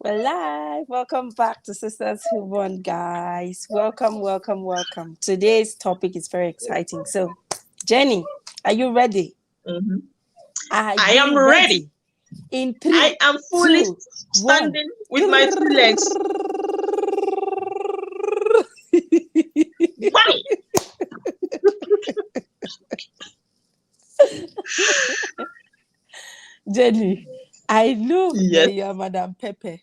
We're live. Welcome back to Sisters Who Won, guys. Welcome. Today's topic is very exciting. So, Jenny, are you ready? Mm-hmm. I am ready. In 3, I am fully 2, standing with my 2 legs. Why? Jenny, I know that you are Madam Pepe.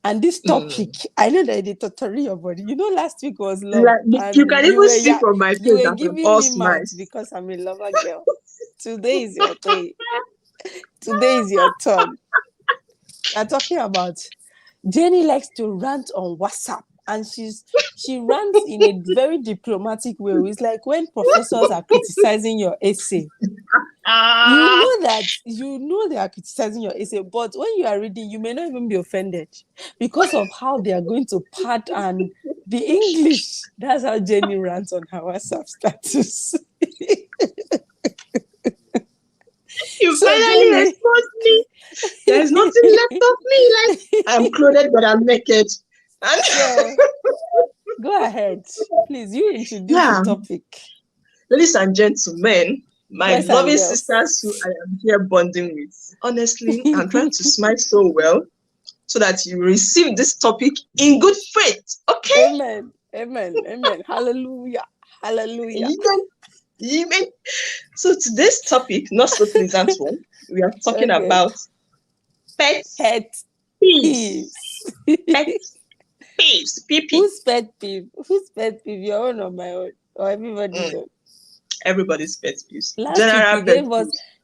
And this topic, I know that they totally your body. You know, last week was love. Like, you can even see from my face you were that giving all me smiles. mouth because I'm a lover girl. Today is your day. Today is your turn. We're talking about Jenny likes to rant on WhatsApp. And she rants in a very diplomatic way. It's like when professors are criticizing your essay. You know they are criticizing your essay, but when you are reading, you may not even be offended because of how they are going to pad and the English. That's how Jenny rants on her WhatsApp status. You finally respond me. There's nothing left of me. Like, I'm clothed, but I'm naked. So, go ahead. Please, you introduce the topic. Ladies and gentlemen, my loving sisters who I am here bonding with. Honestly, I'm trying to smile so well so that you receive this topic in good faith. Okay? Amen. Hallelujah. Amen. So today's topic, not so pleasant one, we are talking about pet peeves. Pet peeves. Who's pet peeve? Your own or my own? Or everybody's own? Everybody's pet peeves.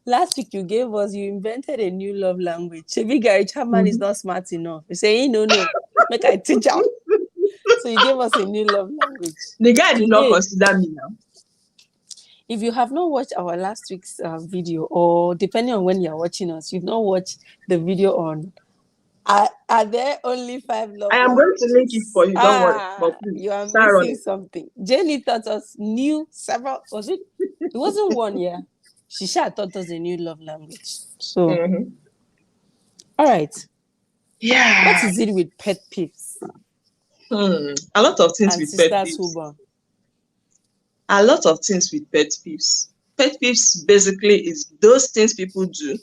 Last week you gave us, you invented a new love language. Chebi Gary Chapman is not smart enough. You say, no, make I teach out. So you gave us a new love language. The guy did not consider me now. If you have not watched our last week's video, or depending on when you're watching us, you've not watched the video on are there only 5 love I am languages? going to link it for you, don't worry. But please, you are missing something. Jenny taught us new several, it wasn't one year. She taught us a new love language. So, all right. Yeah. What is it with pet peeves? A lot of things with pet peeves. A lot of things with pet peeves. Pet peeves basically is those things people do,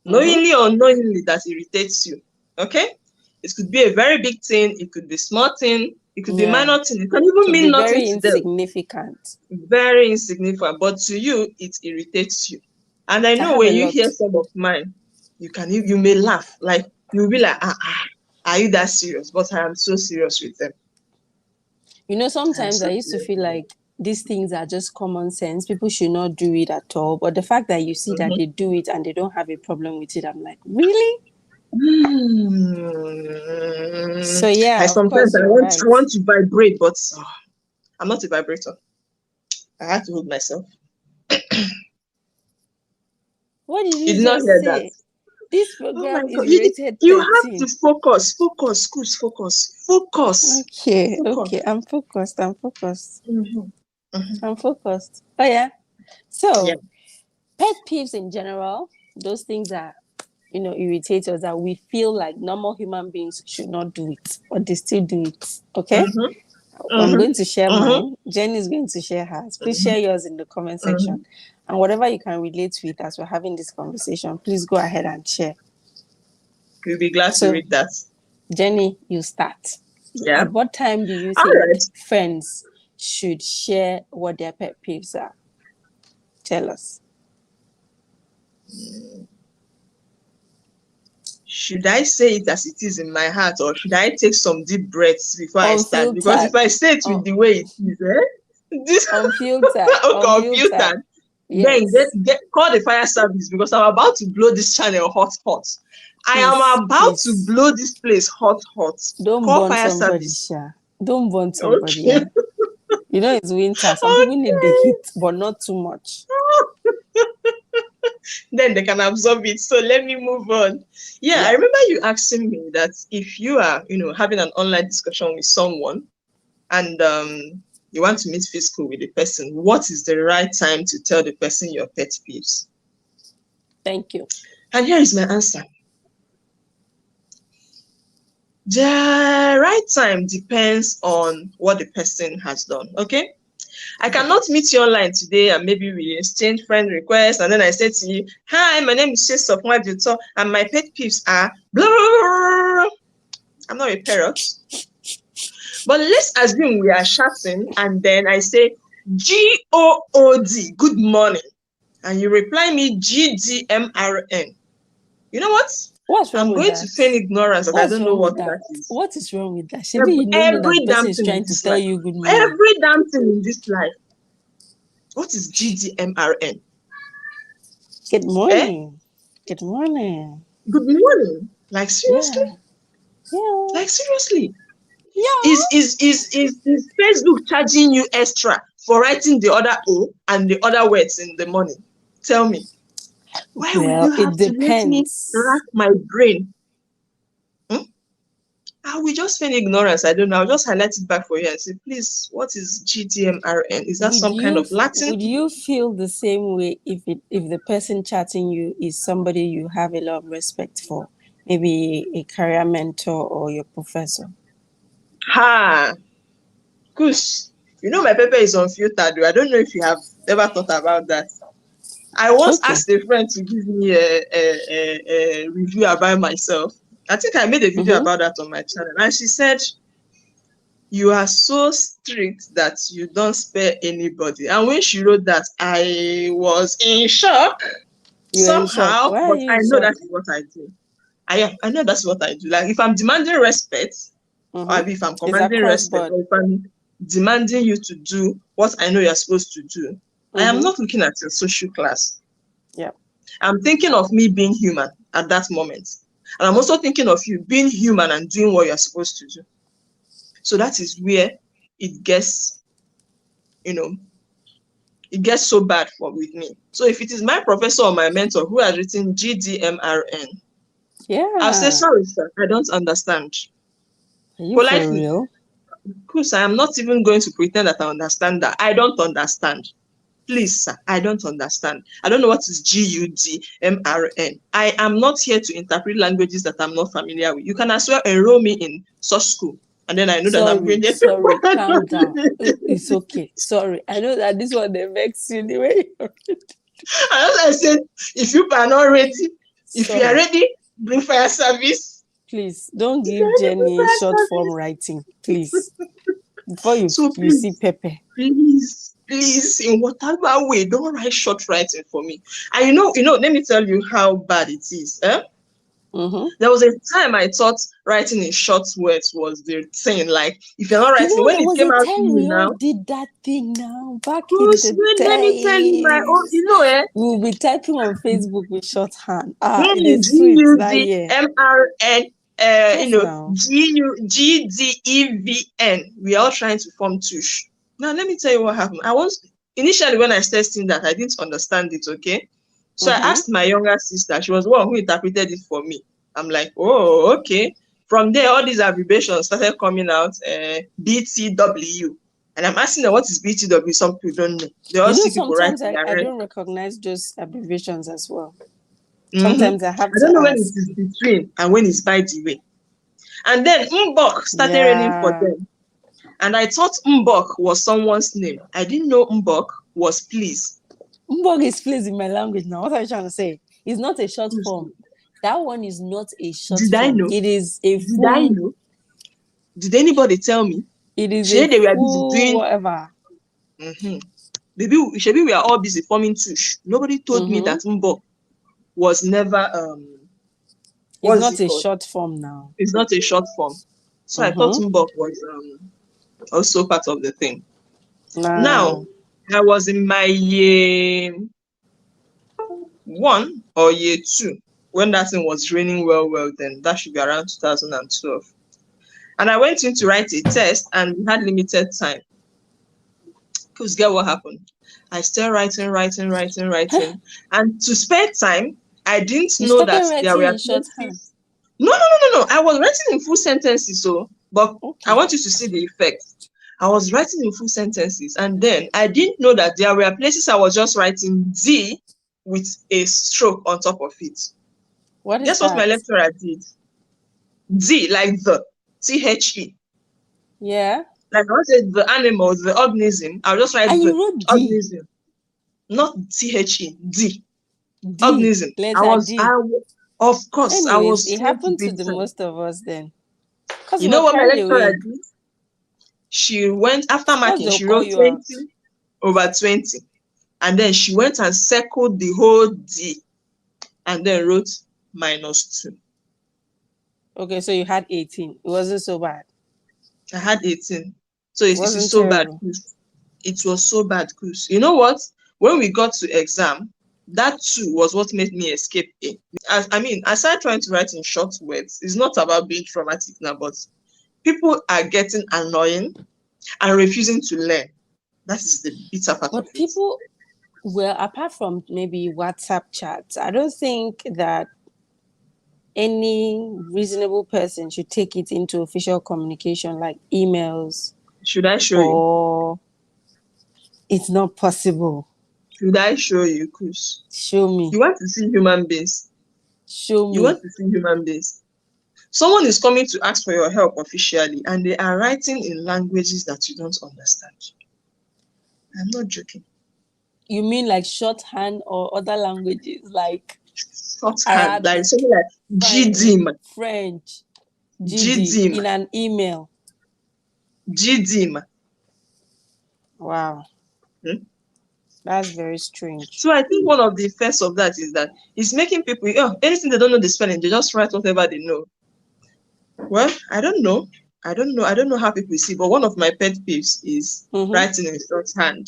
knowingly or unknowingly, that irritates you. Okay? It could be a very big thing. It could be a small thing. It could be a minor thing. It can even mean nothing very to them. Insignificant. Very insignificant. But to you, it irritates you. And I know when you hear some of mine, you may laugh. Like, you'll be like, are you that serious? But I am so serious with them. You know, sometimes I used to feel like these things are just common sense. People should not do it at all. But the fact that you see that they do it and they don't have a problem with it, I'm like, really? So yeah, I sometimes I want to vibrate, but I'm not a vibrator. I have to hold myself. What did you just say? That? This program is rated 13. You have to focus. Okay, I'm focused. I'm focused. Oh yeah. So pet peeves in general, those things are, irritate us, that we feel like normal human beings should not do it, but they still do it. Okay? I'm going to share mine. Jenny is going to share hers. Please share yours in the comment section. And whatever you can relate with as we're having this conversation, please go ahead and share. We'll be glad to read that. Jenny, you start. Yeah. At what time do you think friends should share what their pet peeves are? Tell us. Should I say it as it is in my heart, or should I take some deep breaths before I start? Because if I say it with the way it is, unfiltered. Unfiltered. Yes. Then call the fire service, because I'm about to blow this channel hot. I am about to blow this place hot. Don't call burn fire somebody, service. Don't burn somebody. Okay. You know it's winter. Some people need the heat, but not too much. Then they can absorb it. So let me move on. Yeah, I remember you asking me that if you are, having an online discussion with someone and you want to meet physical with the person, what is the right time to tell the person your pet peeves? Thank you. And here is my answer. The right time depends on what the person has done. Okay. I cannot meet you online today and maybe we exchange friend requests and then I say to you, hi, my name is Chase of Mwajuto and my pet peeves are blah, blah, blah, blah. I'm not a parrot. But let's assume we are chatting and then I say GOOD, good morning. And you reply me GDMRN. You know what? What's wrong I'm with going that? to feign ignorance that I What's don't know wrong what with that? that is. What is wrong with that? Shibi, you don't know that Every the person damn is thing in trying to this tell life. you good morning. Every damn thing in this life. What is GDMRN? Good morning. Good morning. Good morning. Like seriously? Yeah. Yeah. Like seriously? Yeah. Is Facebook charging you extra for writing the other O and the other words in the morning? Tell me. Why will Well, you have it to let me depends. rack my brain? I will just feign ignorance. I don't know. I'll just highlight it back for you and say, please, what is GTMRN? Is that some kind of Latin? Would you feel the same way if the person chatting you is somebody you have a lot of respect for, maybe a career mentor or your professor? Ha! Kush, you know my paper is unfiltered. I don't know if you have ever thought about that. I once Okay. asked a friend to give me a review about myself. I think I made a video about that on my channel. And she said, you are so strict that you don't spare anybody. And when she wrote that, I was in shock You're in shock. somehow, Why are but you I in know shock? that is what I do. I know that's what I do. Like if I'm demanding respect, or if I'm It's commanding across respect, board. or if I'm demanding you to do what I know you're supposed to do, I am not looking at your social class. Yeah. I'm thinking of me being human at that moment. And I'm also thinking of you being human and doing what you're supposed to do. So that is where it gets, it gets so bad with me. So if it is my professor or my mentor who has written GDMRN, I'll say, Yeah. sorry, sir, I don't understand. Are you for Politely, real? because I am not even going to pretend that I understand that. I don't understand. Please, sir, I don't understand. I don't know what is GUDMRN. I am not here to interpret languages that I'm not familiar with. You can as well enroll me in such school. And then I know that I'm going there. Sorry, calm down. It's okay. Sorry. I know that this one they vex you the way. As I said, if you are not ready, if you are Sorry. ready, bring fire service. Please don't give Jenny short form writing. Please. Before you So you see please, Pepe. please, in whatever way, don't write short writing for me. And let me tell you how bad it is. There was a time I thought writing in short words was the thing. Like, if you're not writing, when There it was came a out to time you we all now, did that thing now. Back in Bruce, the let me tell you my own, days. We'll be typing on Facebook with shorthand. It is sweet that year. GUDMRN, Yes, now. GDEVN. We are all trying to form tush. Now, let me tell you what happened. Initially, when I started seeing that, I didn't understand it, okay? So I asked my younger sister. She was the one who interpreted it for me. I'm like, oh, okay. From there, all these abbreviations started coming out, BTW. And I'm asking them, what is BTW? Some people don't know. They all see people write Sometimes in their I red. don't recognize those abbreviations as well. Mm-hmm. Sometimes I have I to don't know when it ask. is between and when it's by the way. And then Mbok started raining for Yeah. them. And I thought Mbok was someone's name. I didn't know Mbok was please. Mbog is please in my language now. What are you trying to say? It's not a short form. That one is not a short Did I form. know? It is a Did I full. know? Did anybody tell me? It is a Should they were busy full doing? whatever. Maybe we are all busy forming tush. Nobody told me that Mbok was never It's what's not it a called? short form now. It's not a short form. So I thought Mbok was also part of the thing. Now Nah. I was in my year 1 or year 2 when that thing was raining well. Then that should be around 2012. And I went in to write a test and we had limited time. Because get what happened? I started writing. And to spare time, I didn't You know that started there writing were in shorthand. places. No. I was writing in full sentences, but I Okay. want you to see the effect. I was writing in full sentences, and then I didn't know that there were places I was just writing D with a stroke on top of it. What is Guess what my that? lecturer did? D, like the. THE. Yeah. Like I want to say the animals, the organism. I'll just write And the you wrote D. organism, not THE, D. D. Organism. Letter D. Of course, I Anyways, was it trying to happened be to the true. most of us then. Because You we were know what my carried lecturer away. did? She went, after Of course, marking, they'll she call wrote you out. 20 over 20. And then she went and circled the whole D and then wrote -2. Okay, so you had 18. It wasn't so bad. I had 18. So it is Wasn't so bad. terrible. It was so bad, Chris. You know what? When we got to exam, that 2 was what made me escape A. I mean, aside trying to write in short words, it's not about being traumatic now, but people are getting annoying and refusing to learn. That is the bitter part of But it. people, well, apart from maybe WhatsApp chats, I don't think that any reasonable person should take it into official communication like emails. Should I show you? Or it's not possible. Should I show you, Chris? Show me. You want to see human beings? Show me. You want to see human beings? Someone is coming to ask for your help officially, and they are writing in languages that you don't understand. I'm not joking. You mean like shorthand or other languages like Shorthand, like Arabic, something like GDIM, French, GD GDIM, in an email? GDIM. Wow. That's very strange. So I think one of the effects of that is that it's making people, anything they don't know the spelling, they just write whatever they know. Well, I don't know. I don't know how people see, but one of my pet peeves is writing in shorthand.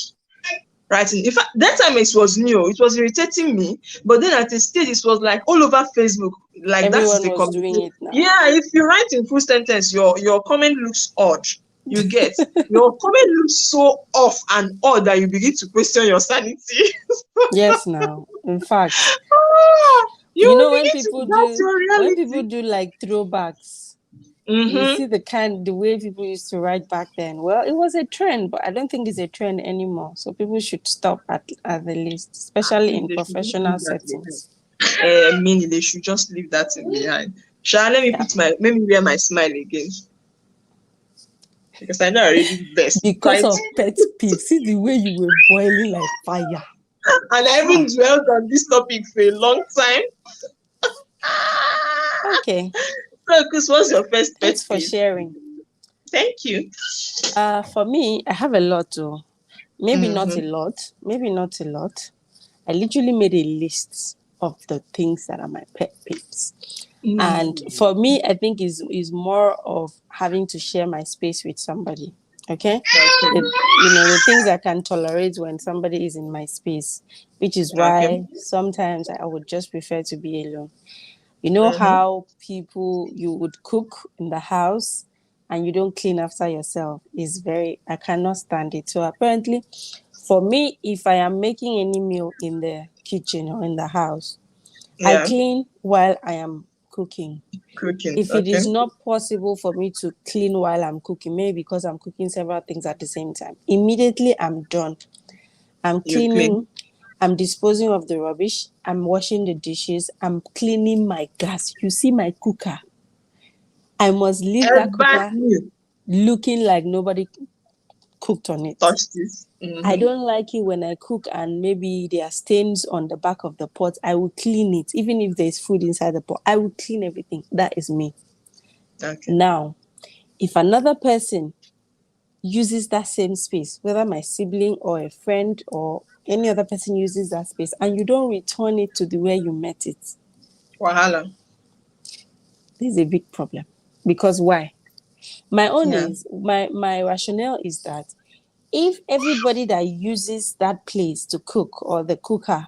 Writing. In fact, that time it was new. It was irritating me. But then at a stage, it was like all over Facebook. Like everyone that's the was doing it now. Yeah, if you write in full sentence, your comment looks odd. You get your comment looks so off and odd that you begin to question your sanity. Yes, now. In fact, you know when people do like throwbacks, you see the way people used to write back then. Well, it was a trend, but I don't think it's a trend anymore. So people should stop at the least, especially in professional settings. Meaning they should just leave that thing behind. Let me wear my smile again. Because I know I already best. Because of pet peeves. See the way you were boiling like fire. And I haven't dwelled on this topic for a long time. Okay. So, Chris, what's your first pet Thanks for peeve? sharing. Thank you. For me, I have a lot too. Maybe not a lot. I literally made a list of the things that are my pet peeves. And for me, I think is more of having to share my space with somebody. Okay? The things I can tolerate when somebody is in my space, which is why sometimes I would just prefer to be alone. You know how you would cook in the house and you don't clean after yourself I cannot stand it. So apparently for me, if I am making any meal in the kitchen or in the house, I clean while I am cooking. If it is not possible for me to clean while I'm cooking, maybe because I'm cooking several things at the same time, immediately I'm done. I'm cleaning, I'm disposing of the rubbish, I'm washing the dishes, I'm cleaning my gas. You see my cooker. I must leave that cooker looking like nobody cooked on it. I don't like it when I cook and maybe there are stains on the back of the pot. I will clean it. Even if there's food inside the pot, I will clean everything. That is me. Now, if another person uses that same space, whether my sibling or a friend or any other person uses that space, and you don't return it to the way you met it, wahala. There's a big problem. Because why? My own is, my rationale is that if everybody that uses that place to cook or the cooker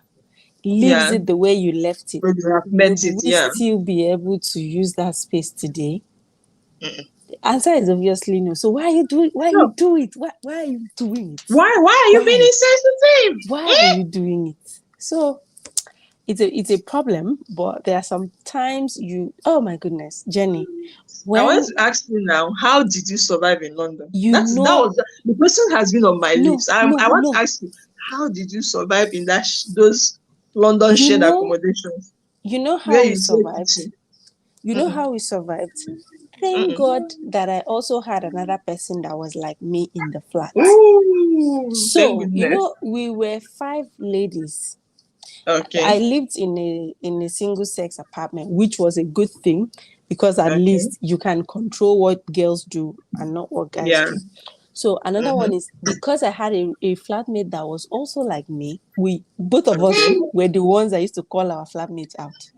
leaves it the way you left it, would we still be able to use that space today? The answer is obviously no. So why are you doing it? Why are you doing it? Why are you being insensitive? Why are you doing it? So it's a problem, but there are some times oh my goodness, Jenny. I want to ask you now, how did you survive in London? The question has been on my lips. I want to ask you, how did you survive in those London shared accommodations? You know how we survived? You know how we survived? thank God that I also had another person that was like me in the flat. Ooh, thank So, goodness. we were 5 ladies. Okay. I lived in a single sex apartment, which was a good thing because at least you can control what girls do and not what guys do. So another one is because I had a flatmate that was also like me. Both of us were the ones that used to call our flatmates out.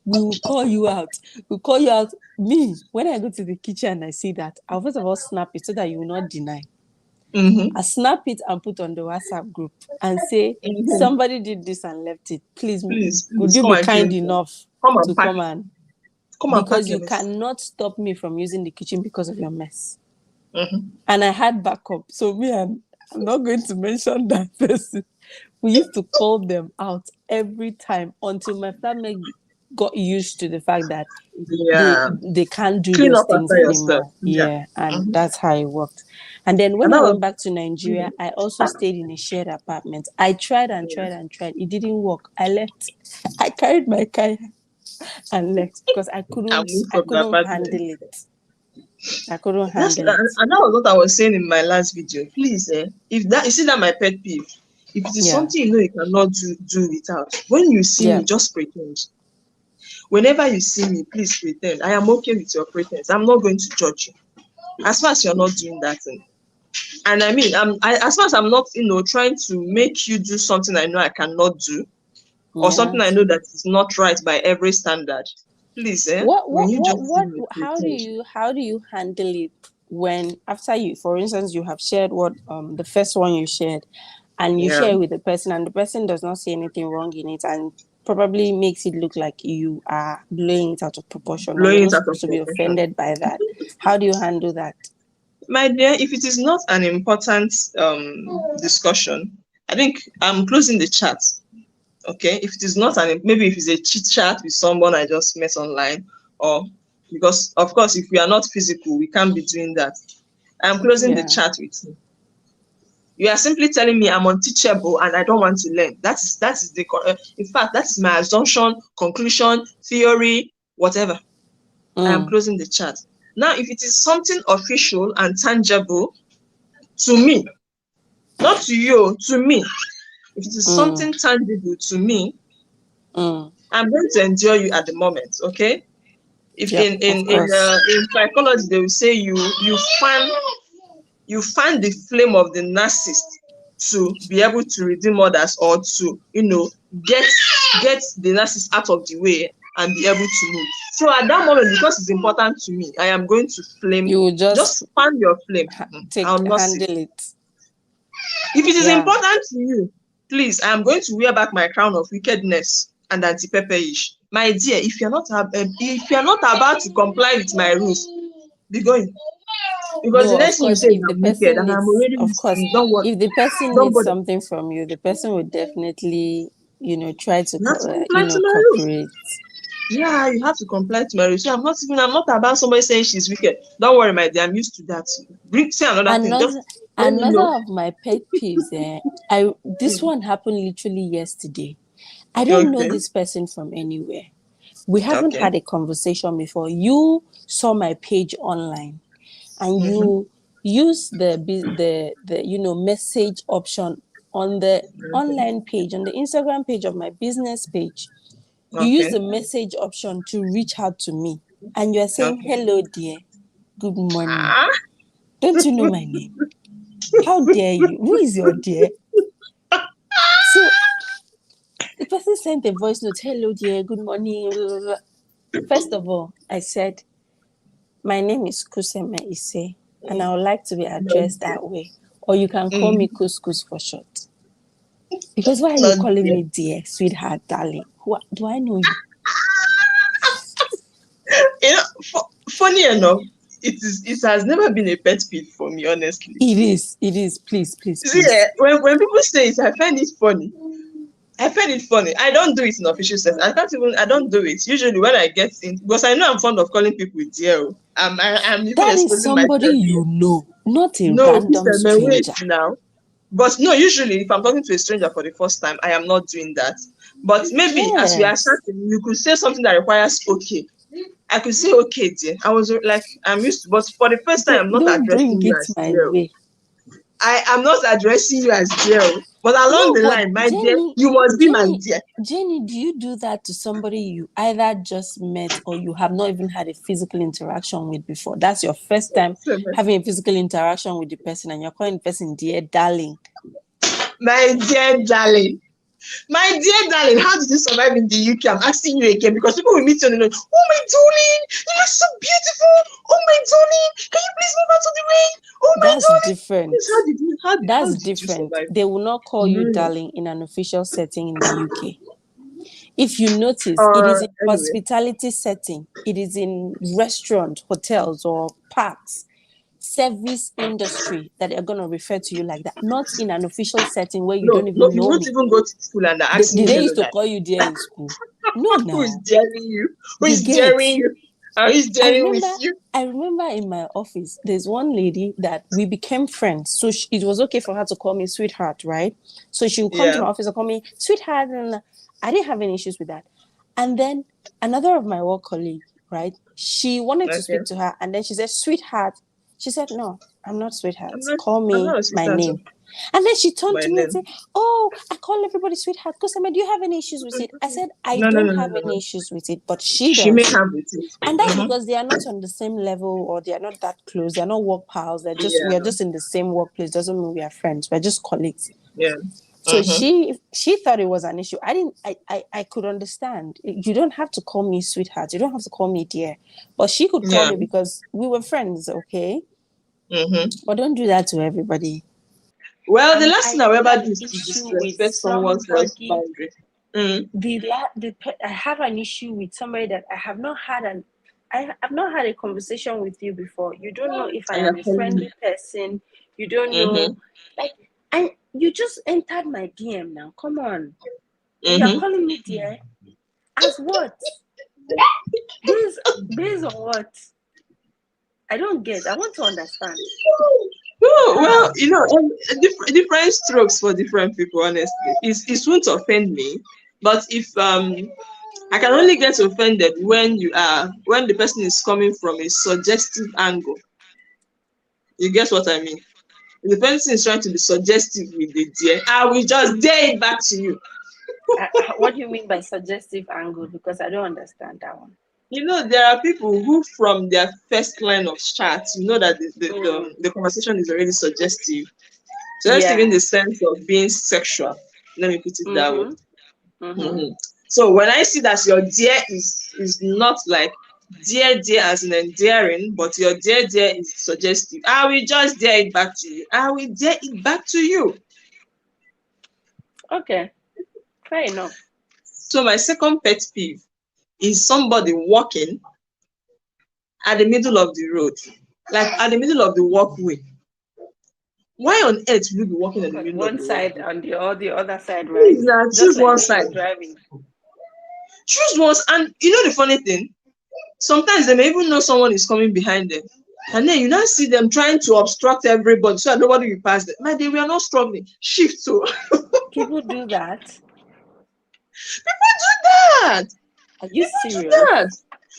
We will call you out. We'll call you out. Me, when I go to the kitchen and I see that, I'll first of all snap it so that you will not deny. I snap it and put on the WhatsApp group and say, somebody did this and left it. Please, would you be kind enough to come and because you cannot stop me from using the kitchen because of your mess. And I had backup. So I'm not going to mention that person. We used to call them out every time until my family got used to the fact that they can't do Clean those up things after anymore. yourself. And that's how it worked. And then when I went back to Nigeria, I also stayed in a shared apartment. I tried and tried and tried. It didn't work. I left. I carried my car and left because I couldn't handle it. I couldn't handle it. And that was what I was saying in my last video. Please, if that you see that my pet peeve, if it is something you know you cannot do without, when you see me, just pretend. Whenever you see me, please pretend. I am okay with your pretense. I'm not going to judge you. As far as you're not doing that thing. And I mean, as far as I'm not, trying to make you do something I know I cannot do, or something I know that is not right by every standard. Please, how do you handle it when after you, for instance, you have shared what the first one you shared, and you share with the person, and the person does not see anything wrong in it, and probably makes it look like you are blowing it out of proportion, or you're not supposed to be offended by that. How do you handle that? My dear, if it is not an important discussion, I think I'm closing the chat. Okay, if it is not maybe if it's a chit chat with someone I just met online, or because of course if we are not physical, we can't be doing that. I'm closing the chat with you. You are simply telling me I'm unteachable and I don't want to learn. That is in fact, that is my assumption, conclusion, theory, whatever. I am closing the chat. Now, if it is something official and tangible to me, not to you, to me, if it is something tangible to me, I'm going to endure you at the moment, okay? If in psychology they will say you fan the flame of the narcissist to be able to redeem others, or to get the narcissist out of the way and be able to move. So at that moment, because it's important to me, I am going to flame. You will just fan your flame. Handle it. If it is important to you, please, I am going to wear back my crown of wickedness and anti-pepper-ish. My dear, if you're not about to comply with my rules, be going. Because the next thing you say is I'm wicked, and I'm already don't worry. If the person needs something from you, the person will definitely, try to cooperate. Yeah, you have to comply to my rules. So I'm not about somebody saying she's wicked. Don't worry, my dear, I'm used to that. Say another thing. Another of my pet peeves, this one happened literally yesterday. I don't know this person from anywhere. We haven't had a conversation before. You saw my page online, and you use the message option on the online page, on the Instagram page of my business page. You use the message option to reach out to me, and you're saying, hello dear, good morning. Don't you know my name? How dare you? Who is your dear? So the person sent a voice note, hello dear, good morning. First of all, I said, my name is Kuseme Ise, and I would like to be addressed that way. Or you can call me Couscous for short. Because why are you calling me dear, sweetheart, darling? Do I know you? Funny enough, it has never been a pet peeve for me, honestly. It is. Please. Yeah, when people say it, I find it funny. I don't do it in official sense. I don't do it. Usually when I get in, because I know I'm fond of calling people dear. I'm even that is somebody you know, not a random stranger. Now. But no, usually if I'm talking to a stranger for the first time, I am not doing that. But maybe as we are starting, you could say something that requires okay. I could say, okay, dear. I was like, I'm used to, but for the first time, I'm not Don't addressing bring you it as my dear. way. I am not addressing you as dear. But along No, the but line, my dear, you must be my dear. Jenny, do you do that to somebody you either just met or you have not even had a physical interaction with before? That's your first time having a physical interaction with the person, and you're calling the person dear darling. My dear darling. My dear darling, how did you survive in the UK? I'm asking you again because people will meet you and they're like, oh my darling, you look so beautiful. Oh my darling, can you please move out of the way? Oh my That's darling. different. That's different. You survive? They will not call you darling in an official setting in the UK. If you notice, it is in hospitality setting, it is in restaurant, hotels, or parks, service industry that they're going to refer to you like that, not in an official setting where you don't No, even you know won't me. even go to school and they're asking Did you they hello used to guys. call you dear in school? No, Who is now. daring you? Who You is get. daring you? Who is daring with you? I remember in my office, there's one lady that we became friends. So it was okay for her to call me sweetheart, right? So she would come to my office and call me sweetheart. And I didn't have any issues with that. And then another of my work colleague, right? She wanted to speak to her. And then she said, sweetheart. She said, no, I'm not sweetheart. Call me my name. And then she turned to me and said, oh, I call everybody sweetheart. Because I mean, do you have any issues with it? I said, I don't have any issues with it, but she does. She may have with it. And that's because they are not on the same level or they are not that close. They are not work pals. We are just in the same workplace. Doesn't mean we are friends. We're just colleagues. Yeah. So she thought it was an issue. I could understand. You don't have to call me sweetheart. You don't have to call me dear. But she could call me because we were friends, okay? But don't do that to everybody. Well, the last thing I ever did is to disrespect someone's boundary. I have an issue with somebody that I have not had a conversation with you before. You don't know if I am a friendly person. You don't know, and you just entered my DM now. Come on, you're calling me dear. As what? Based on what? I don't get. I want to understand. Well, different strokes for different people. Honestly, it won't offend me, but if I can only get offended when the person is coming from a suggestive angle. You get what I mean? If the person is trying to be suggestive with the dear, I will just dare it back to you. What do you mean by suggestive angle? Because I don't understand that one. There are people who, from their first line of chat, that the conversation is already suggestive. So just giving the sense of being sexual. Let me put it that way. So when I see that your dear is not like dear as in endearing, but your dear is suggestive, I will just dare it back to you. I will dare it back to you. Okay, fair enough. So my second pet peeve is somebody walking at the middle of the road, like at the middle of the walkway. Why on earth will you be walking at the middle one of the side walkway? on the other side, right? Choose one side. Driving. Choose one, and the funny thing, sometimes they may even know someone is coming behind them, and then you now see them trying to obstruct everybody so that nobody will pass them. Man, we are not struggling. Shift so. People do that. People do that. Are you serious? Do that.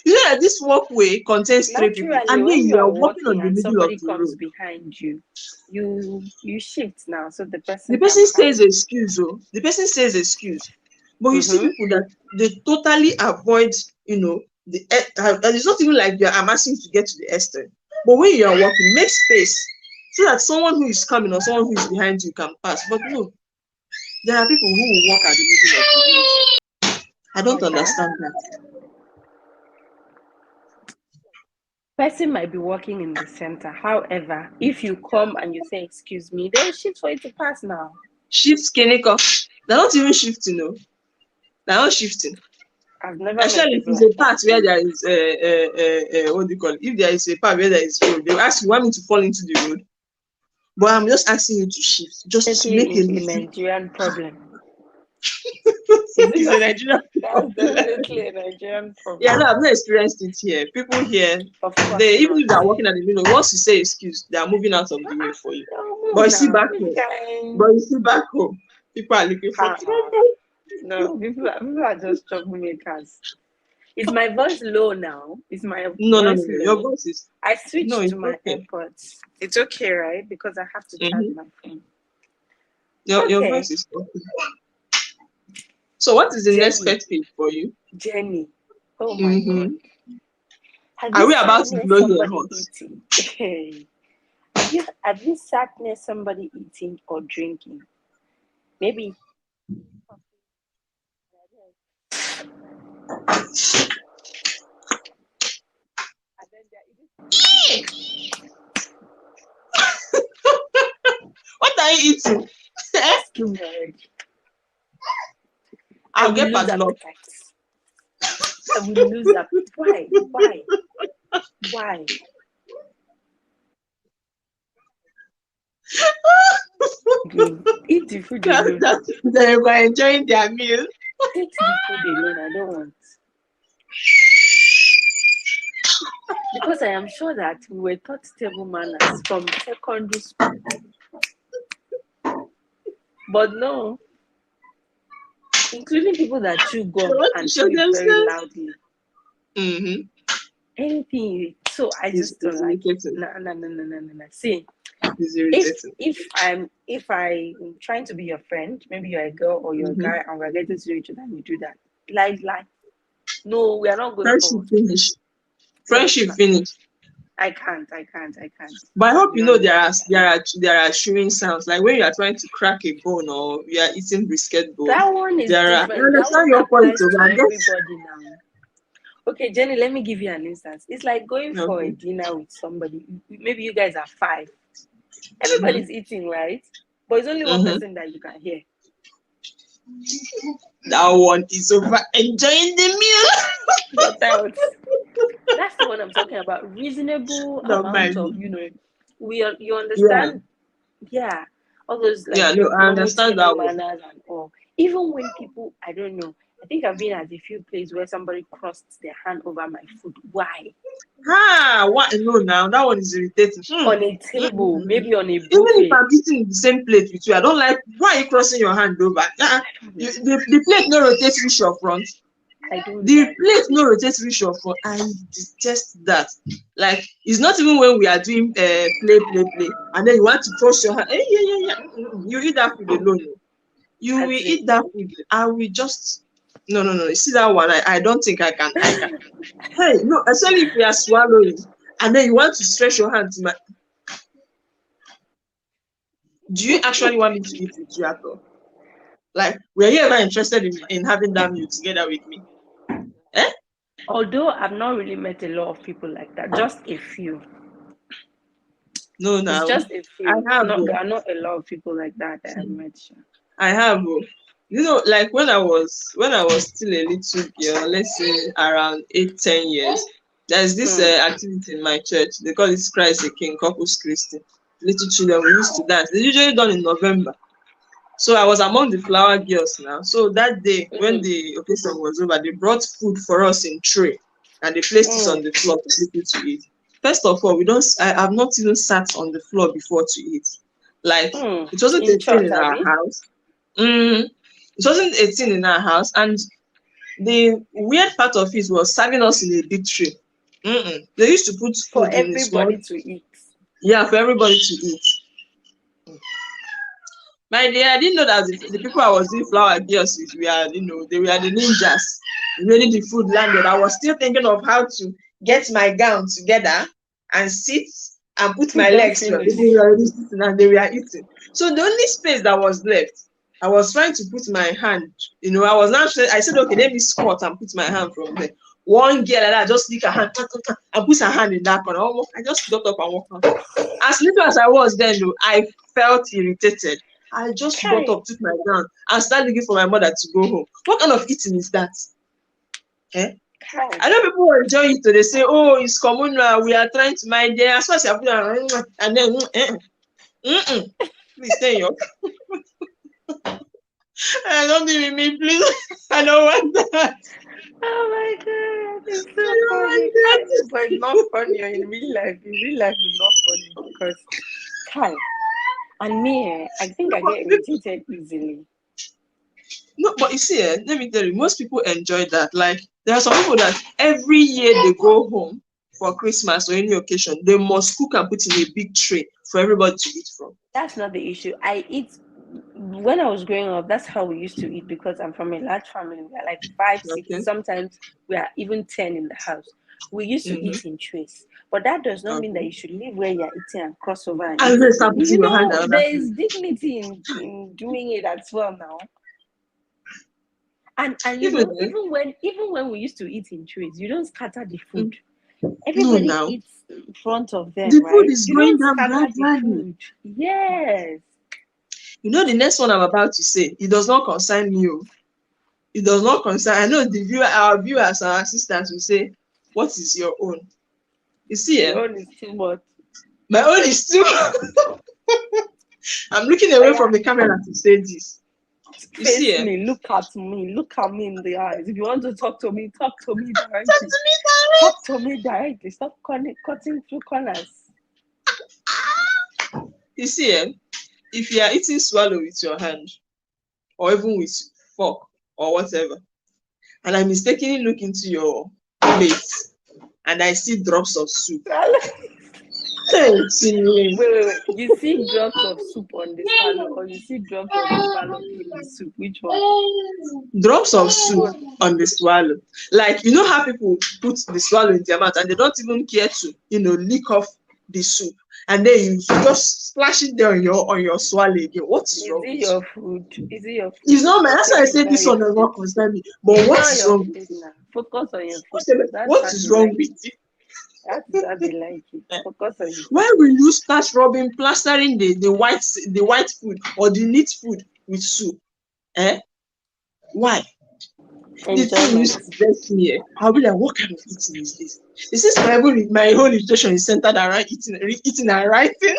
That this walkway contains three people, and then you are walking on the middle of the road. Somebody comes behind you. You shift now, so the person. The person says excuse, the person says excuse, but you see people that they totally avoid, it's not even like you're amassing to get to the extent. But when you are walking, make space so that someone who is coming or someone who is behind you can pass. But no, there are people who will walk at the middle of the road. I don't understand that. Person might be walking in the center. However, if you come and you say, excuse me, they'll shift for you to pass now. Shift skinny cup. They're not even shifting, no. They're not shifting. I've never Actually, if it's a part where there is what do you call it? If there is a part where there is road, they'll ask you, want me to fall into the road? But I'm just asking you to shift, just to make a Nigerian problem. It's a Nigerian problem. That's definitely a Nigerian problem. Yeah, no, I've not experienced it here. People here, they even if they are walking at the middle, once you say excuse, they are moving out of the way for you. But you see back home, people are looking for trouble. No, people are just troublemakers. Is my voice low now? Is my No, voice low? Your voice is. I switched No, to it's my okay. AirPods. It's okay, right? Because I have to charge my phone. Your voice is okay. So, what is the next pet peeve for you? Jenny. Oh my God. Are we about to blow here hot? Eating? Hey. Have you sat near somebody eating or drinking? Maybe. What are you eating? That's too much. I'll get padlock. I will lose appetite. Why? Eat the food alone. They were enjoying their meal. Eat the food alone. I don't want. Because I am sure that we were taught table manners from secondary school. But no. Including people that chew gum and chew it very loudly. Anything. So I just don't like it. No. See, if I'm trying to be your friend, maybe you're a girl or you're a guy, and we're getting to know each other, and you do that. Lie. No, we are not going forward. Friendship finish. I can't. But I hope you know there are chewing sounds. Like when you are trying to crack a bone or you are eating brisket bone. That one is different. I understand your point to everybody now. Okay, Jenny, let me give you an instance. It's like going for a dinner with somebody. Maybe you guys are 5. Everybody's eating, right? But it's only one person that you can hear. That one is over enjoying the meal. Get out. That's the one I'm talking about. Reasonable amount of, you understand? Yeah. All those I understand that manners and all. Even when people, I don't know. I think I've been at a few places where somebody crossed their hand over my food. Why? What? No, now that one is irritating. On a table, maybe on a buffet. Even if I'm eating in the same plate with you, I don't like. Why are you crossing your hand over? The plate no rotates reach your front. The plate no rotates reach your front. I detest that. Like it's not even when we are doing play, and then you want to cross your hand. You eat that food alone. You will eat that food. I will just. No. You see that one? I don't think I can. Hey, no, especially if we are swallowing and then you want to stretch your hand to my. Do you actually want me to eat with you at all? Like, were you ever interested in having that meal together with me? Although I've not really met a lot of people like that, just a few. No, it's just a few. I have. There are not a lot of people like that I've met. I have. Like when I was still a little girl, let's say around 8-10 years, there's this activity in my church. They call it Christ the King, Corpus Christi. Little children, we used to dance. It's usually done in November. So I was among the flower girls now. So that day, when the occasion was over, they brought food for us in tray and they placed it on the floor for people to eat. First of all, I have not even sat on the floor before to eat. Like it wasn't a thing in our house. It wasn't a thing in our house, and the weird part of it was serving us in a big tray. They used to put food in a small. To eat. Yeah, for everybody to eat. My dear, I didn't know that the people I was doing flower girls with they were the ninjas. Really, the food landed. I was still thinking of how to get my gown together and sit and put my legs on. They were already sitting and they were eating. So the only space that was left, I was trying to put my hand. I was not sure. I said, okay, let me squat and put my hand from there. One girl like that just lick her hand and put her hand in that corner. I just got up and walked out. As little as I was then, I felt irritated. I just got up, took my gown, and started looking for my mother to go home. What kind of eating is that? I know people will enjoy it. They say, "Oh, it's common. We are trying to mind there." As far as you put and then, please stay your. Don't be with me, please. I don't want that. Oh my god, it's so funny. But it's not funny in real life. In real life, it's not funny because, and me, I think I get irritated easily. No, but you see, let me tell you, most people enjoy that. Like, there are some people that every year they go home for Christmas or any occasion, they must cook and put in a big tray for everybody to eat from. That's not the issue. I eat when I was growing up. That's how we used to eat because I'm from a large family. We are like five, six, Okay. sometimes we are even 10 in the house. We used to Mm-hmm. eat in trays, but that does not mean that Okay. you should live where you're eating and cross over and And eat then again. start putting your hand around that There food. is dignity in doing it as well now. And Even even when we used to eat in trays, you don't scatter the food. no, Everybody now eats in front of them, the food right? is You going don't down scatter the gradually. food. Yes. You know, the next one I'm about to say, it does not concern you. It does not concern. I know our viewers, our assistants will say, "What is your own?" You see, Your own is too much. my own is too. I'm looking Oh away yeah, from the camera to say this. You see, face me, look at me in the eyes. If you want to talk to me talk directly. to me Talk to me directly. Stop cutting through corners. direct. You see, if you are eating swallow with your hand, or even with fork or whatever, and I mistakenly look into your plate and I see drops of soup. Wait. You see drops of soup on the swallow, or you see drops of the swallow in the soup? Which one? Drops of soup Both. on the swallow. Like, you know how people put the swallow in their mouth and they don't even care to, lick off the soup. And then you just splash it there on your swallow again. What is Is wrong it with you? your food? Is it your food? It's not my, Your that's why I plate is said not this your one does food. not concern me. But It's what not is your wrong with food you? now. Focus on your food. That's What how is they wrong like with it. you? That's how they like it. Focus on your Why food. will you start rubbing, plastering the white food or the neat food with soup? Eh? Why? The thing Enjoyment. used to vex me. I'll be like, what kind of eating is this? Is this my whole nutrition is centered around eating and writing?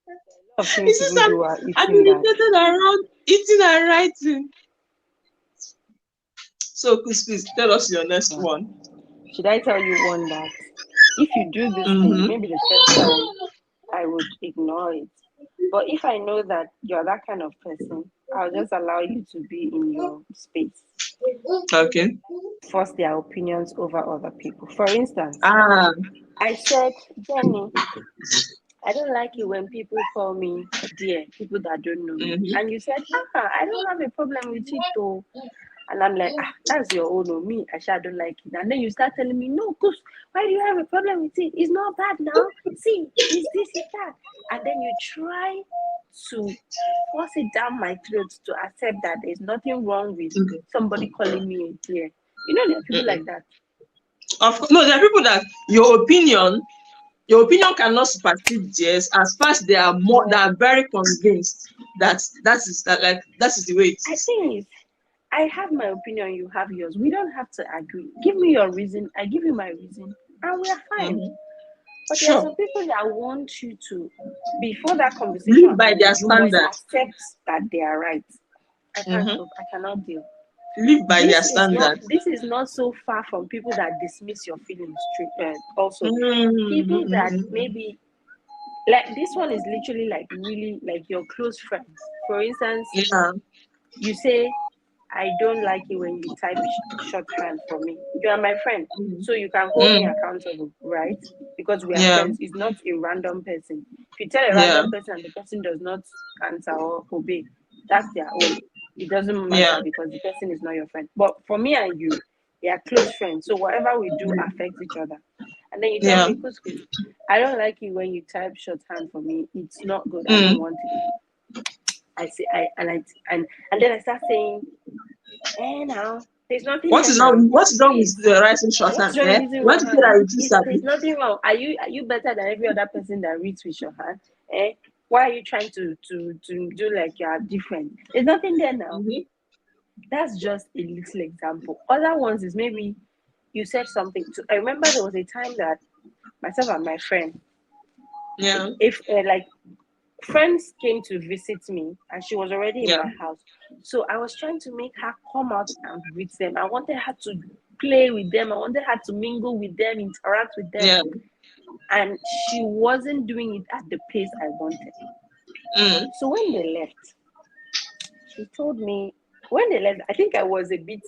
A lot of things Is this people do are eating that. administrated around eating and writing? So, please tell us your next one. Should I tell you one that if you do this thing, Mm-hmm. maybe the first time I would ignore it. But if I know that you're that kind of person, I'll just allow you to be in your space. Okay. Force their opinions over other people. For instance, Ah. I said, Jenny, I don't like it when people call me dear, people that don't know me. Mm-hmm. And you said, I don't have a problem with it though. And I'm like, that's your own or me. I don't like it. And then you start telling me, no, because why do you have a problem with it? It's not bad now. See, it's this, it's that. And then you try to force it down my throat to accept that there's nothing wrong with Okay. somebody calling me a dear. You know, there are people like that. No, there are people that your opinion cannot supersede theirs as far as they Yeah. are very convinced that is the way it I is. think I have my opinion, you have yours. We don't have to agree. Give me your reason, I give you my reason, and we are fine. Mm-hmm. But there are Sure. some people that want you to, before that conversation Live by ends, their you must standard. accept that they are right. I can't Mm-hmm. cope. I cannot deal. Live by their standard. This is not so far from people that dismiss your feelings. Also, people that Mm-hmm. maybe like this one is literally like really like your close friends. For instance, Yeah. you say, I don't like it when you type shorthand for me. You are my friend, so you can hold me Mm. accountable, right? Because we are Yeah. friends. It's not a random person. If you tell a Yeah. random person and the person does not answer or obey, that's their own. It doesn't Yeah. matter because the person is not your friend. But for me and you, we are close friends. So whatever we do affects each other. And then you tell Yeah. me, Kuskus, I don't like it when you type shorthand for me. It's not good. I don't Mm. want it. I say and then I start saying, now there's nothing What there is wrong? now. What is wrong with Please, the writing what's shorthand? wrong Eh? with using You want one to say hand? that you too There's sabi? nothing wrong. Are you better than every other person that reads with your hand? Eh? Why are you trying to do like you are different? There's nothing there now. Mm-hmm. That's just a little example. Other ones is maybe you said something to. I remember there was a time that myself and my friend, Yeah. if like friends came to visit me and she was already in Yeah. my house. So I was trying to make her come out and greet them. I wanted her to play with them. I wanted her to mingle with them, interact with them. Yeah. And she wasn't doing it at the pace I wanted. Mm. So when they left, she told me when they left, I think I was a bit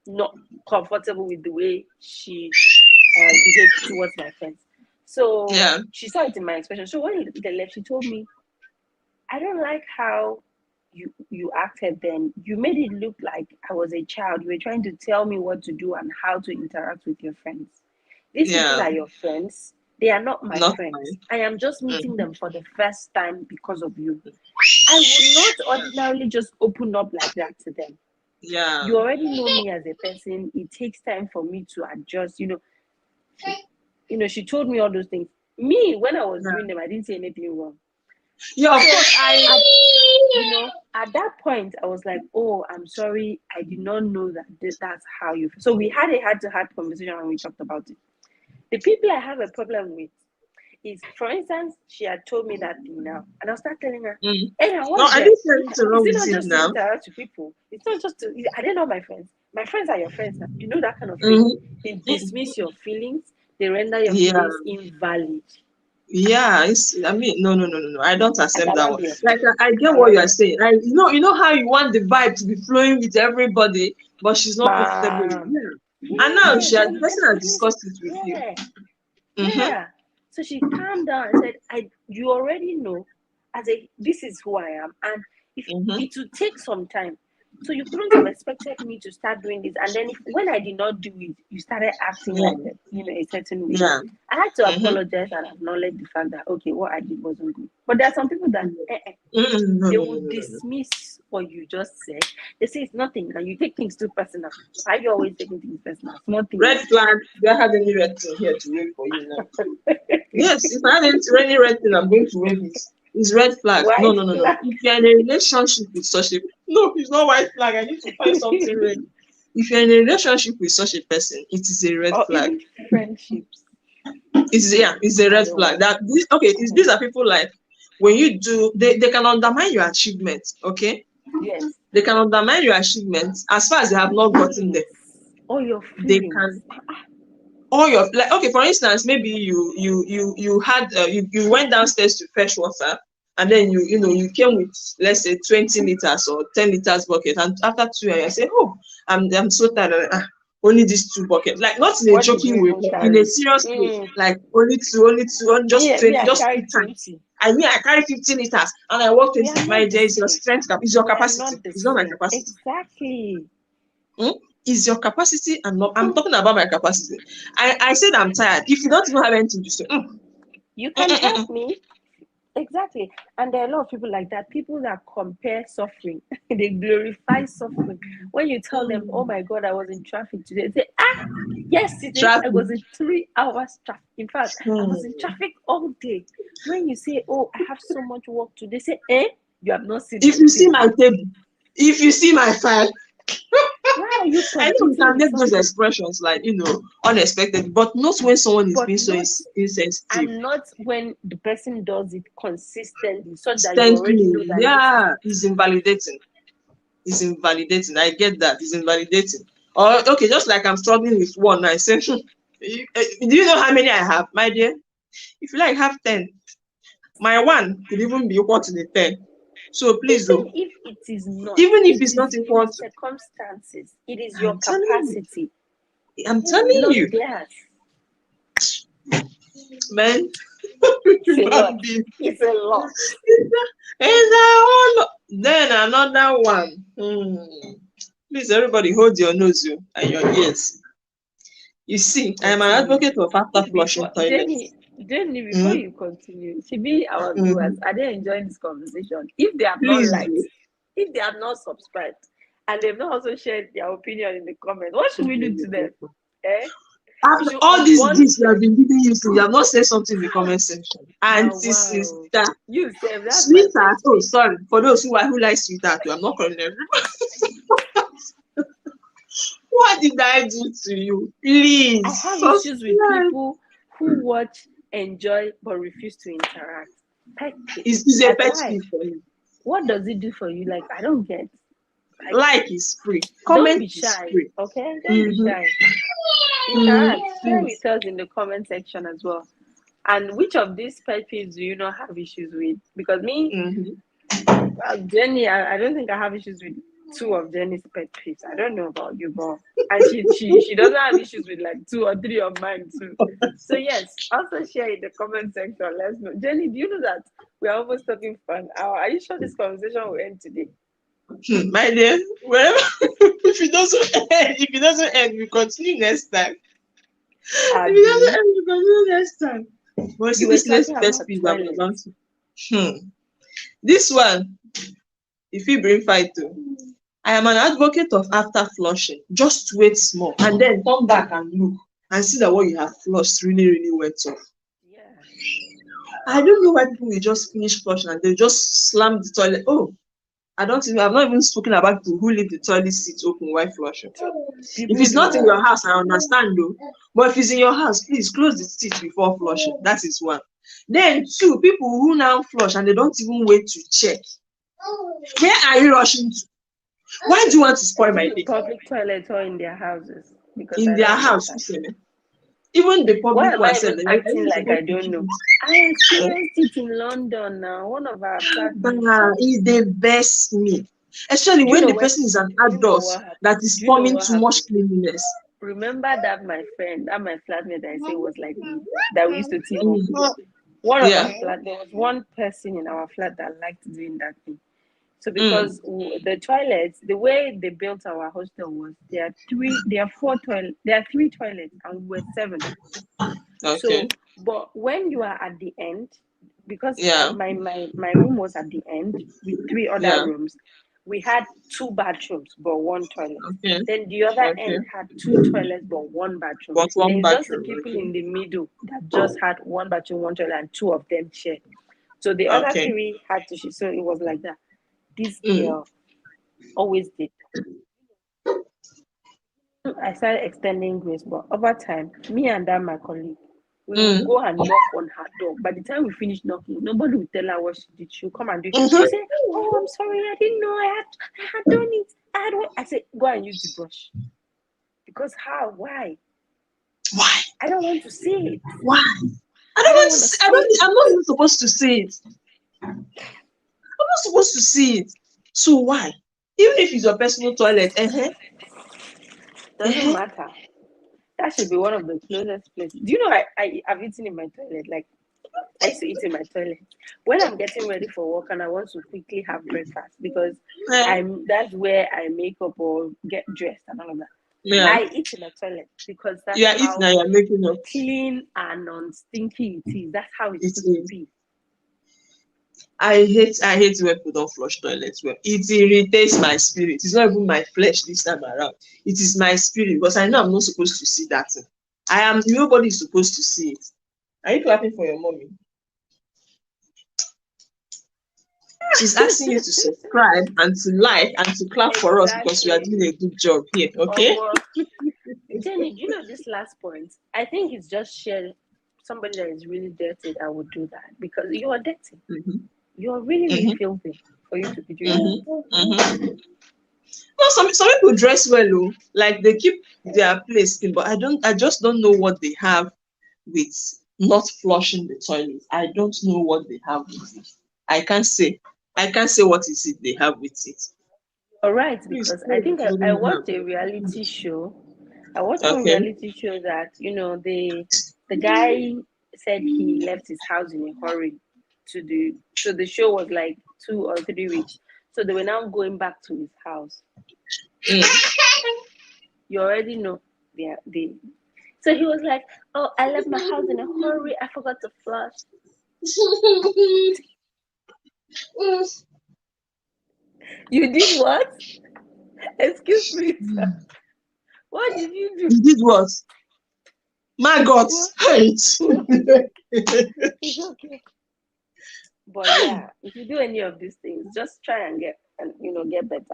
not comfortable with the way she behaved towards my friends. So she saw it in my expression. So when they left, she told me, I don't like how you acted then. You made it look like I was a child. You were trying to tell me what to do and how to interact with your friends. These people are your friends. They are not my friends. I am just meeting them for the first time because of you. I would not ordinarily just open up like that to them. Yeah. You already know me as a person. It takes time for me to adjust. She told me all those things. Me, when I was doing them, I didn't say anything wrong. Yeah, of course. At that point, I was like, "Oh, I'm sorry. I did not know that that's how you feel." So we had a heart-to-heart conversation and we talked about it. The people I have a problem with is, for instance, she had told me that thing now, and I'll start telling her, "Hey, now No, what's I there? didn't say anything wrong Is it with not it just to now. interact with people? It's not just to. Are they not my friends? My friends are your friends now. You know that kind of thing. They dismiss your feelings. They render your feelings invalid." Yeah, I mean, no. I don't accept that one. There. Like, I get what you are saying. You know how you want the vibe to be flowing with everybody, but she's not comfortable. Yeah. And now the person has discussed it with you. Yeah. So she calmed down and said, you already know, this is who I am, and if it will take some time. So you couldn't have expected me to start doing this. And then when I did not do it, you started acting like that, a certain way. Yeah. I had to apologize and acknowledge the fact that, okay, what I did wasn't good. But there are some people that they will dismiss what you just said. They say it's nothing, and you take things too personal. Why are you always taking things personal? It's nothing. Red flag. Do I have any red thing here to wait for you now? Yes, if I have any red thing, I'm going to wave it. It's red flag. No. If you're in a relationship with such a it's not white flag. I need to find something red. If you're in a relationship with such a person, it is a red flag. Even friendships. It's a red flag. These are people like when you do they can undermine your achievements, okay? Yes. They can undermine your achievements as far as they have not gotten there. Or your feelings. They can for instance, maybe you had you went downstairs to fetch water, and then you came with, let's say, 20 liters or 10 liters bucket, and after 2 hours you say, oh, I'm so tired, only these 2 buckets, like not in a joking way, but in a serious way, like only two, just 20, just 2 times. I carry 50 liters and I walk 20. My dear, is your strength, is your capacity. It's not my capacity. Exactly. Is your capacity, and not, I'm talking about my capacity. I said I'm tired. If you don't even have anything to say, you can help me. Exactly. And there are a lot of people like that. People that compare suffering. They glorify suffering. When you tell them, oh my God, I was in traffic today, they say, yesterday I was in 3 hours traffic. In fact, I was in traffic all day. When you say, oh, I have so much work to do, they say, you have not seen if you see my table, if you see my file. Why are you I know we can make those expressions like, unexpected, but not when someone is being so insensitive. And not when the person does it consistently, so that you already know that it's invalidating. It's invalidating. I get that. It's invalidating. Or okay, just like I'm struggling with one, I say, do you know how many I have, my dear? If you like, have 10. My one could even be equal to the 10. So please, even if it is not, even if it's not equal to circumstances, it is your capacity. I'm telling you, man. It's a lot. Then another one. Please, everybody, hold your nose and your ears. You see, I am an advocate of after flushing toilets. Jenny, before you continue, our viewers, are they enjoying this conversation? If they have not liked, if they have not subscribed, and they've not also shared their opinion in the comments, what should we do to them? After all these gifts you have been giving you, you have not said something in the comment section. And this is that. You said that. Sweetheart. Oh, sorry. For those who like sweetheart, I'm not calling everybody. What did I do to you? Please. I have issues with people who watch, enjoy, but refuse to interact. It's a pet peeve for you. What does it do for you? Like, I don't get. Like is free. Comment is free. Okay? Don't be shy. Interact. Share with us in the comment section as well. And which of these pet peeves do you not have issues with? Because me, Jenny, I don't think I have issues with 2 of Jenny's pet peeves. I don't know about you, but and she doesn't have issues with like 2 or 3 of mine too. So yes, also share in the comment section. Let's know. Jenny, do you know that we're almost having fun? Are you sure this conversation will end today? My dear, wherever if it doesn't end, we continue next time. If it doesn't end, we continue next time. But see, this next best piece that we're about to. This one, if you bring fight too. I am an advocate of after flushing. Just wait small and then come back and look and see that what you have flushed really, really went off. Yeah. I don't know why people will just finish flushing and they just slam the toilet. Oh, I've not even spoken about people who leave the toilet seat open while flushing. If it's not in your house, I understand though. But if it's in your house, please close the seat before flushing. That is one. Then 2, people who now flush and they don't even wait to check. Where are you rushing to? Why do you want to spoil my day? Public toilets or in their houses? Because in their house, even the public one said acting like I don't know. I experienced it in London now. One of our flatmates. It they best me. Especially when the person is an adult that is forming too much cleanliness. Remember that my flatmate that I say was like that we used to team up. There was one person in our flat that liked doing that thing. So because the toilets, the way they built our hostel was there are 3 toilets and we were 7. Okay. So but when you are at the end, because my room was at the end with 3 other rooms, we had 2 bathrooms but 1 toilet. Okay. Then the other end had 2 toilets but 1 bathroom. Then just the people in the middle that just had 1 bathroom, 1 toilet, and 2 of them shared. So the other 3 had to share. So it was like that. This girl always did. I started extending grace, but over time, me and that my colleague, we will go and knock on her door. By the time we finish knocking, nobody will tell her what she did. She'll come and do it. She said, "Oh, I'm sorry, I didn't know I had done it. I said, go and use the brush. Because how? Why? I don't want to see it. Why? I'm not even supposed to see it. I'm not supposed to see it. So why? Even if it's your personal toilet, doesn't matter. That should be one of the closest places. Do you know I've eaten in my toilet? Like I used to eat in my toilet when I'm getting ready for work and I want to quickly have breakfast because that's where I make up or get dressed and all of that. Yeah. I eat in the toilet because that's how you're making up. Clean and non-stinky it is. That's how it's supposed to be. I hate when people don't flush toilets well. It irritates my spirit. It's not even my flesh this time around. It is my spirit because I know I'm not supposed to see that thing. Nobody is supposed to see it. Are you clapping for your mommy? She's asking you to subscribe and to like and to clap for us because we are doing a good job here. Okay? Jenny, do you know this last point? I think it's just somebody that is really dirty that would do that because you are dirty. You're really, really filthy for you to be doing that. Well, some people dress well, like they keep their place clean, but I just don't know what they have with not flushing the toilet. I don't know what they have with it. I can't say what is it they have with it. All right, because I think I watched a reality show. I watched one reality show that the guy said he left his house in a hurry so the show was like 2 or 3 weeks. So they were now going back to his house. You already know so he was like, "Oh, I left my house in a hurry. I forgot to flush." You did what? Excuse me, sir. What did you do? You did what? My God, it's okay. But yeah, if you do any of these things, just try and get better.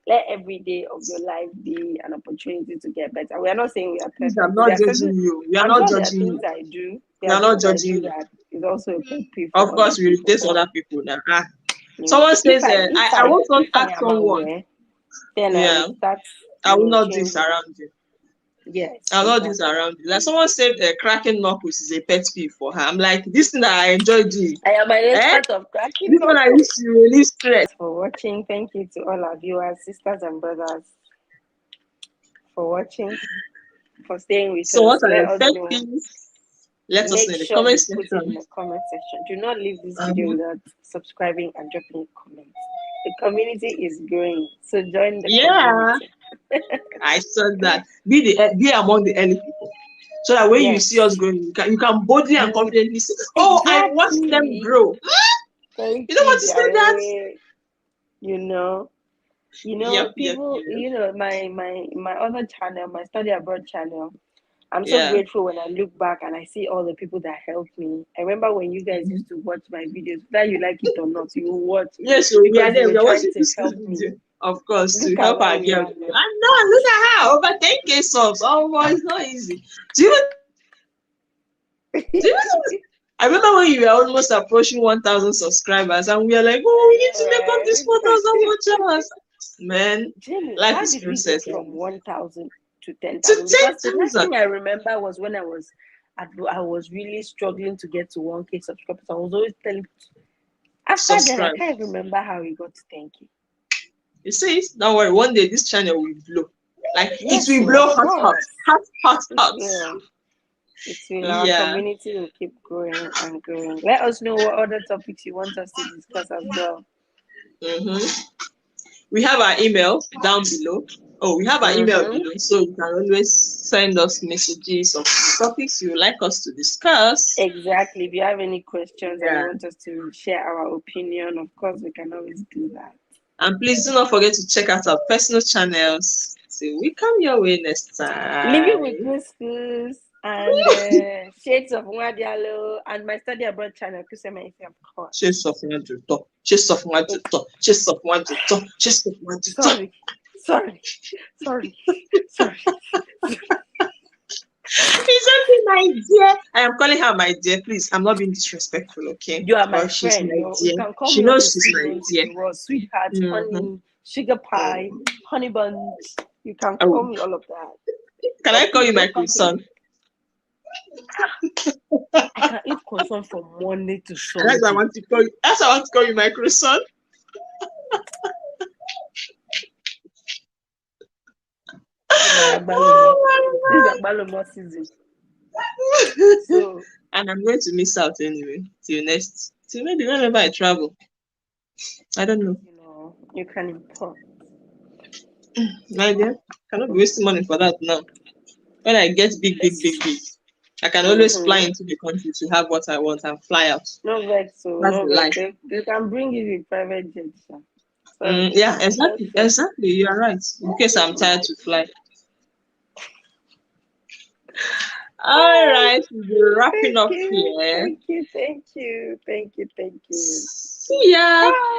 Let every day of your life be an opportunity to get better. We are not saying we are perfect. I'm not judging you. We are not judging you. I do. We are not judging you. That is also a pet peeve. Of course, we irritate other people now. Someone says, I want to ask someone. Then I will not do this around you. Yes, I'll not do it exactly. around you. Like someone said, cracking knuckles is a pet peeve for her. I'm like, this thing that I enjoy doing. I am an Eh? expert of cracking This one I knuckles. used to release stress. For watching. Thank you to all our viewers, sisters and brothers, for watching, for staying with So what us. are Let your us pet know. peeves? Let us Make know in the sure comment you put it in section. the comment section. Do not leave this video Um, without subscribing and dropping a comment. The community is growing, so join the yeah, community. I saw that. Be among the early people. So that when you see us Yes, growing, you can boldly and you would confidently say, "Oh, I watched them exactly. grow." Thank You don't you, want to say that? Jerry. You know, Yep, yep, people. yep. My other channel, my study abroad channel. I'm so Yeah. grateful when I look back and I see all the people that helped me. I remember when you guys Mhm. used to watch my videos, whether you like it or not, you will watch Yes, so we are because you there. were We are trying watching to this help me. video, of course, to Look at help where our we girl are grow. now. And no, look at her, over 10K subs. Oh boy, it's not easy. Do you do you know? I remember when you were almost approaching 1,000 subscribers, and we are like, oh, we I need know, to make up this right? 4,000 watchers. Man, Jamie, life how is did we get princess. from To 1,000 to 10,000? Because the last 10,000 thing I remember was when I was really struggling to get to 1K subscribers. I was always telling. After then, I subscribe. can't remember how we got to 10K. You see, don't worry. One day this channel will blow. Like it Yes, will so blow of hot, hot, course. hot, hot, It hot. will. It will. Our Yeah. community will keep growing and growing. Let us know what other topics you want us to discuss as well. Mm-hmm. We have our email down below. Oh, we have our email Mm-hmm. below, so you can always send us messages of the topics you would like us to discuss. Exactly. If you have any questions and you Yeah. want us to share our opinion, of course, we can always do that. And please do not forget to check out our personal channels. So we come your way next Living with time. Couscous and Shades of Nwadialo and my study abroad channel, Kusema Ife, of Ṣé course. sọ fún wọn jòótọ́? Ṣé sọ fún wọn It, jòótọ́? Ṣé sọ fún wọn jòótọ́? Ṣé sọ fún wọn jòótọ́? sorry, sorry, sorry, sorry. It's okay, my dear. I am calling her my dear. Please, I'm not being disrespectful, okay? You are my But she's friend. my You dear. can call She me all knows the she's sweet my names in dear. the world: sweetheart, Mm-hmm. honey, sugar pie, Mm. honey bunch. You can call Oh, me all of that. can I But call please you my don't come to me. croissant? I can eat croissant from Monday to And that's why I Sunday. want to call you. That's why I want to call you my croissant. Oh my agbalumo. This is Oh agbalumo season. my God. So, And I'm going to miss out anyway. Till maybe whenever I travel. I don't know. you can import. My dear, cannot be wasting money for that now. When I get big, big, That's big, true. big, I can always fly Mm-hmm. into the country to have what I want and fly out. No vex, so That's no the vex. life. They can bring you with private jet, sir. Sorry. Yeah, Just exactly. say. Exactly. You are right. In case I'm tired to fly. All right, we'll be wrapping Thank up you. here. Thank you. Thank you. Thank you. Thank you. See ya. Bye.